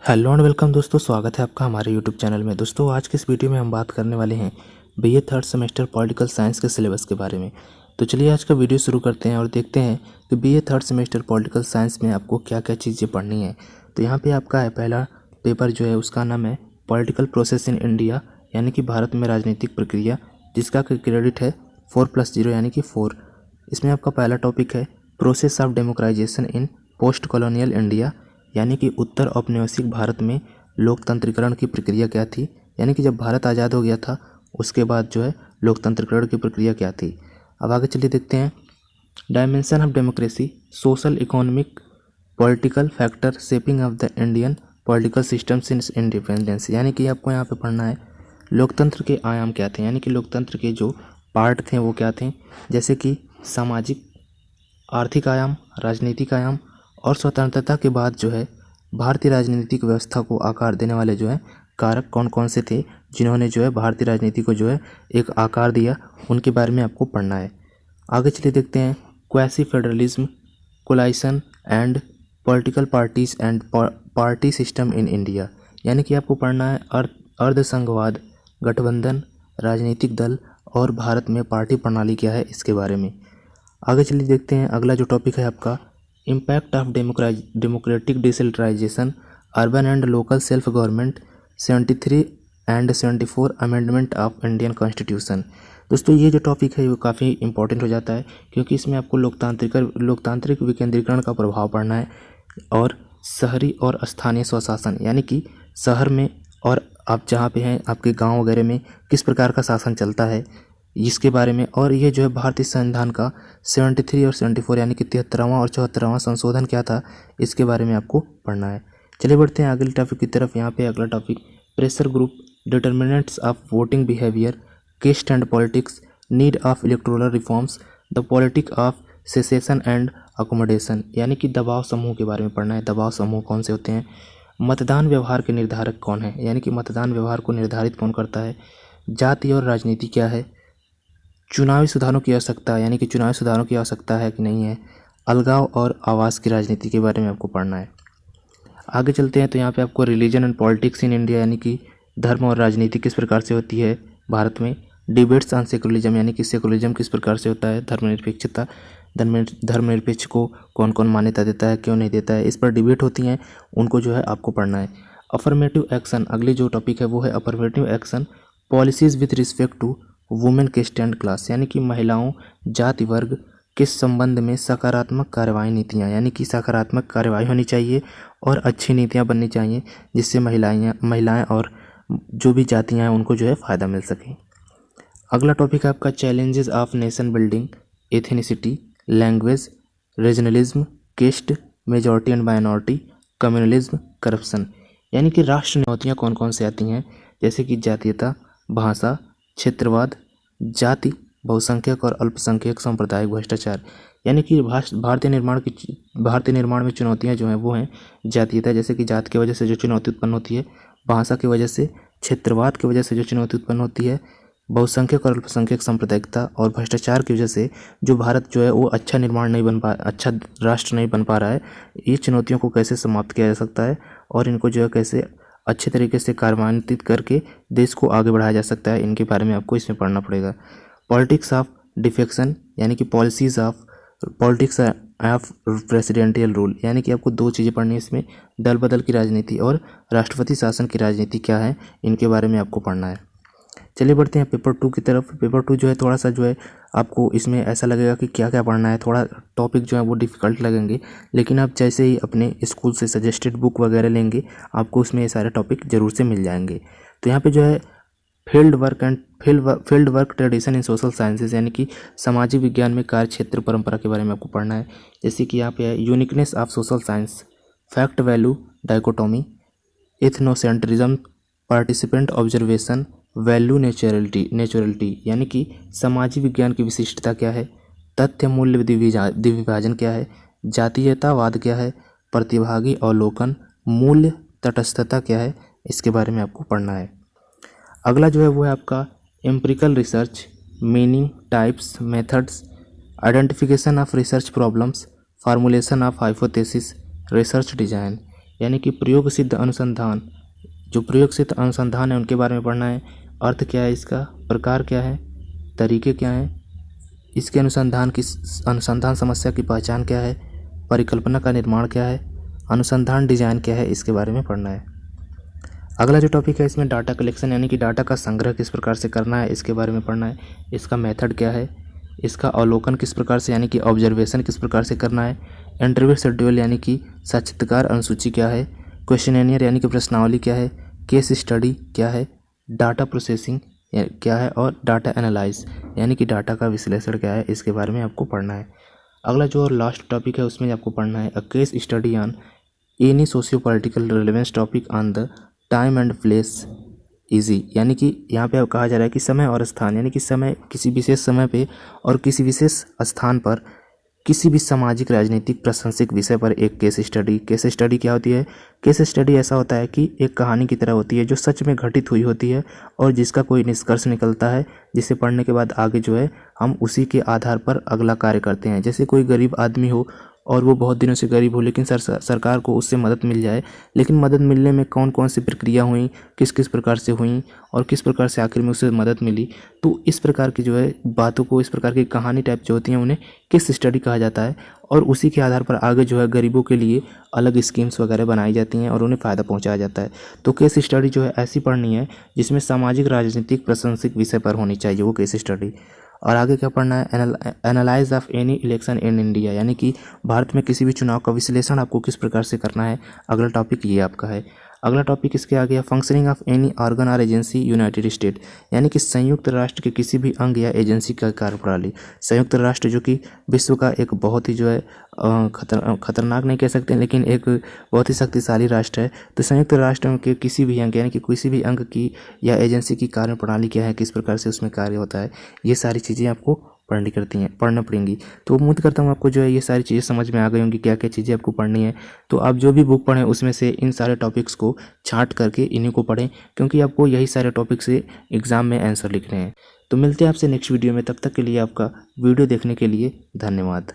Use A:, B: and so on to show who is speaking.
A: Hello and welcome दोस्तों, स्वागत है आपका हमारे यूट्यूब चैनल में। दोस्तों आज के इस वीडियो में हम बात करने वाले हैं BA third semester political science के सिलेबस के बारे में। तो चलिए आज का वीडियो शुरू करते हैं और देखते हैं कि BA third semester political science में आपको क्या क्या चीज़ें पढ़नी है। तो यहाँ पे आपका है पहला पेपर जो है उसका नाम है पॉलिटिकल प्रोसेस इन इंडिया, यानी कि भारत में राजनीतिक प्रक्रिया, जिसका क्रेडिट है 4+0 यानी कि 4। इसमें आपका पहला टॉपिक है process of democratisation in post colonial India, यानी कि उत्तर औपनिवेशिक भारत में लोकतंत्रीकरण की प्रक्रिया क्या थी, यानी कि जब भारत आज़ाद हो गया था उसके बाद जो है लोकतंत्रीकरण की प्रक्रिया क्या थी। अब आगे चलिए देखते हैं dimension of democracy, social economic political factor shaping of the Indian political system since independence, यानी कि आपको यहाँ पे पढ़ना है लोकतंत्र के आयाम क्या थे, यानी कि लोकतंत्र के जो पार्ट थे वो क्या थे, जैसे कि सामाजिक आर्थिक आयाम, राजनीतिक आयाम और स्वतंत्रता के बाद जो है भारतीय राजनीतिक व्यवस्था को आकार देने वाले जो है कारक कौन कौन से थे, जिन्होंने जो है भारतीय राजनीति को जो है एक आकार दिया, उनके बारे में आपको पढ़ना है। आगे चलिए देखते हैं quasi federalism, coalition and political parties and party system in India, यानी कि आपको पढ़ना है अर्धसंघवाद, गठबंधन, राजनीतिक दल और भारत में पार्टी प्रणाली क्या है, इसके बारे में। आगे चलिए देखते हैं अगला जो टॉपिक है आपका impact of democratic decentralization, urban and local self government, 73 and 74 amendment of Indian constitution. दोस्तों ये जो टॉपिक है वो काफ़ी इंपॉर्टेंट हो जाता है, क्योंकि इसमें आपको लोकतांत्रिक विकेंद्रीकरण का प्रभाव पढ़ना है और शहरी और स्थानीय स्वशासन, यानी कि शहर में और आप जहाँ पे हैं आपके गाँव वगैरह में किस प्रकार का शासन चलता है इसके बारे में। और ये जो है भारतीय संविधान का 73 और 74 यानी कि 73वां और 74वां संशोधन क्या था, इसके बारे में आपको पढ़ना है। चलिए बढ़ते हैं अगले टॉपिक की तरफ। यहाँ पे अगला topic pressure group, determinants of voting behaviour, cast and politics, need of electoral reforms, the politic of cessation and accommodation, यानी कि दबाव समूह के बारे में पढ़ना है। दबाव समूह कौन से होते हैं, मतदान व्यवहार के निर्धारक कौन है, यानी कि मतदान व्यवहार को निर्धारित कौन करता है, जाति और राजनीति क्या है, चुनावी सुधारों की आवश्यकता, यानी कि चुनावी सुधारों की आवश्यकता है कि नहीं है, अलगाव और आवास की राजनीति के बारे में आपको पढ़ना है। आगे चलते हैं तो यहाँ पे आपको religion and politics in India, यानी कि धर्म और राजनीति किस प्रकार से होती है भारत में, डिबेट्स ऑन सेकुलरिज्म, यानी कि सेकुलरिज्म किस प्रकार से होता है, धर्मनिरपेक्षता, धर्मनिरपेक्ष को कौन कौन मान्यता देता है, क्यों नहीं देता है, इस पर डिबेट होती हैं, उनको जो है आपको पढ़ना है। अफर्मेटिव एक्शन, अगली जो टॉपिक है वो है affirmative action, policies with respect to women caste and class, यानी कि महिलाओं, जाति वर्ग के संबंध में सकारात्मक कार्रवाई नीतियाँ, यानी कि सकारात्मक कार्रवाई होनी चाहिए और अच्छी नीतियाँ बननी चाहिए, जिससे महिलाएं और जो भी जातियाँ हैं उनको जो है फ़ायदा मिल सके। अगला टॉपिक है आपका challenges of nation building, ethnicity, language, regionalism, cast, majority and minority, communalism, corruption, यानी कि राष्ट्र चुनौतियाँ कौन कौन से आती हैं, जैसे कि जातीयता, भाषा, क्षेत्रवाद, जाति, बहुसंख्यक और अल्पसंख्यक सांप्रदायिक भ्रष्टाचार, यानी कि भारतीय निर्माण में चुनौतियां जो हैं वो हैं जातीयता, जैसे कि जात की वजह से जो चुनौती उत्पन्न होती है, भाषा की वजह से, क्षेत्रवाद की वजह से जो चुनौती उत्पन्न होती है, बहुसंख्यक और अल्पसंख्यक सांप्रदायिकता और भ्रष्टाचार की वजह से जो भारत जो है वो अच्छा राष्ट्र नहीं बन पा रहा है। ये चुनौतियों को कैसे समाप्त किया जा सकता है और इनको जो है कैसे अच्छे तरीके से कार्यान्वित करके देश को आगे बढ़ाया जा सकता है, इनके बारे में आपको इसमें पढ़ना पड़ेगा। पॉलिटिक्स ऑफ डिफेक्शन, यानी कि पॉलिटिक्स ऑफ प्रेसिडेंटियल रूल, यानी कि आपको दो चीज़ें पढ़नी है इसमें, दल बदल की राजनीति और राष्ट्रपति शासन की राजनीति क्या है, इनके बारे में आपको पढ़ना है। चलिए बढ़ते हैं पेपर 2 की तरफ। पेपर 2 जो है थोड़ा सा जो है आपको इसमें ऐसा लगेगा कि क्या क्या पढ़ना है, थोड़ा टॉपिक जो है वो डिफ़िकल्ट लगेंगे, लेकिन आप जैसे ही अपने स्कूल से सजेस्टेड बुक वगैरह लेंगे आपको उसमें ये सारे टॉपिक ज़रूर से मिल जाएंगे। तो यहाँ पे जो है field work tradition in social sciences, यानी कि सामाजिक विज्ञान में कार्य क्षेत्र परंपरा के बारे में आपको पढ़ना है। जैसे कि यहाँ पे है uniqueness of social science, fact value dichotomy, ethnocentrism, participant observation, value naturality, यानी कि सामाजिक विज्ञान की विशिष्टता क्या है, तथ्य मूल्य द्विविभाजन क्या है, जातीयतावाद क्या है, प्रतिभागी अवलोकन, मूल्य तटस्थता क्या है, इसके बारे में आपको पढ़ना है। अगला जो है वो है आपका empirical research, meaning, types, methods, identification of research problems, formulation of hypothesis, research design, यानी कि प्रयोग सिद्ध अनुसंधान, जो प्रयोग सिद्ध अनुसंधान है उनके बारे में पढ़ना है। अर्थ क्या है इसका, प्रकार क्या है, तरीके क्या हैं, इसके अनुसंधान समस्या की पहचान क्या है, परिकल्पना का निर्माण क्या है, अनुसंधान डिजाइन क्या है, इसके बारे में पढ़ना है। अगला जो टॉपिक है इसमें डाटा कलेक्शन यानी कि डाटा का संग्रह किस प्रकार से करना है, इसके बारे में पढ़ना है। इसका मेथड क्या है, इसका अवलोकन किस प्रकार से यानी कि ऑब्जर्वेशन किस प्रकार से करना है। इंटरव्यू शेड्यूल यानी कि साक्षात्कार अनुसूची क्या है, क्वेश्चनेयर यानी कि प्रश्नावली क्या है, केस स्टडी क्या है, डाटा प्रोसेसिंग क्या है और डाटा एनालाइज यानी कि डाटा का विश्लेषण क्या है, इसके बारे में आपको पढ़ना है। अगला जो और लास्ट टॉपिक है उसमें आपको पढ़ना है a case study on any socio political relevance topic on the time and place easy, यानी कि यहाँ पे अब कहा जा रहा है कि समय और स्थान, यानी कि समय किसी विशेष समय पे और किसी विशेष स्थान पर किसी भी सामाजिक राजनीतिक प्रासंगिक विषय पर एक केस स्टडी। केस स्टडी क्या होती है, केस स्टडी ऐसा होता है कि एक कहानी की तरह होती है जो सच में घटित हुई होती है और जिसका कोई निष्कर्ष निकलता है, जिसे पढ़ने के बाद आगे जो है हम उसी के आधार पर अगला कार्य करते हैं। जैसे कोई गरीब आदमी हो और वो बहुत दिनों से गरीब हो लेकिन सरकार को उससे मदद मिल जाए, लेकिन मदद मिलने में कौन कौन सी प्रक्रिया हुई, किस किस प्रकार से हुई और किस प्रकार से आखिर में उसे मदद मिली। तो इस प्रकार की जो है बातों को, इस प्रकार की कहानी टाइप जो होती हैं उन्हें केस स्टडी कहा जाता है और उसी के आधार पर आगे जो है गरीबों के लिए अलग स्कीम्स वगैरह बनाई जाती हैं और उन्हें फ़ायदा पहुंचाया जाता है। तो केस स्टडी जो है ऐसी पढ़नी है जिसमें सामाजिक राजनीतिक प्रासंगिक विषय पर होनी चाहिए वो केस स्टडी। और आगे क्या पढ़ना है, analyse of any election in India, यानी कि भारत में किसी भी चुनाव का विश्लेषण आपको किस प्रकार से करना है। अगला टॉपिक ये आपका है। अगला टॉपिक इसके आगे है फंक्शनिंग ऑफ एनी ऑर्गन और एजेंसी यूनाइटेड स्टेट, यानी कि संयुक्त राष्ट्र के किसी भी अंग या एजेंसी का कार्यप्रणाली। संयुक्त राष्ट्र जो कि विश्व का एक बहुत ही जो है खतरनाक नहीं कह सकते लेकिन एक बहुत ही शक्तिशाली राष्ट्र है। तो संयुक्त राष्ट्र के किसी भी अंग यानी कि किसी भी अंग की या एजेंसी की कार्यप्रणाली क्या है, किस प्रकार से उसमें कार्य होता है, ये सारी चीज़ें आपको पढ़ना पड़ेंगी। तो उम्मीद करता हूँ आपको जो है ये सारी चीज़ें समझ में आ गई होंगी, क्या क्या चीज़ें आपको पढ़नी है। तो आप जो भी बुक पढ़ें उसमें से इन सारे टॉपिक्स को छांट करके इन्हीं को पढ़ें, क्योंकि आपको यही सारे टॉपिक से एग्ज़ाम में आंसर लिखने हैं। तो मिलते हैं आपसे नेक्स्ट वीडियो में, तब तक के लिए आपका वीडियो देखने के लिए धन्यवाद।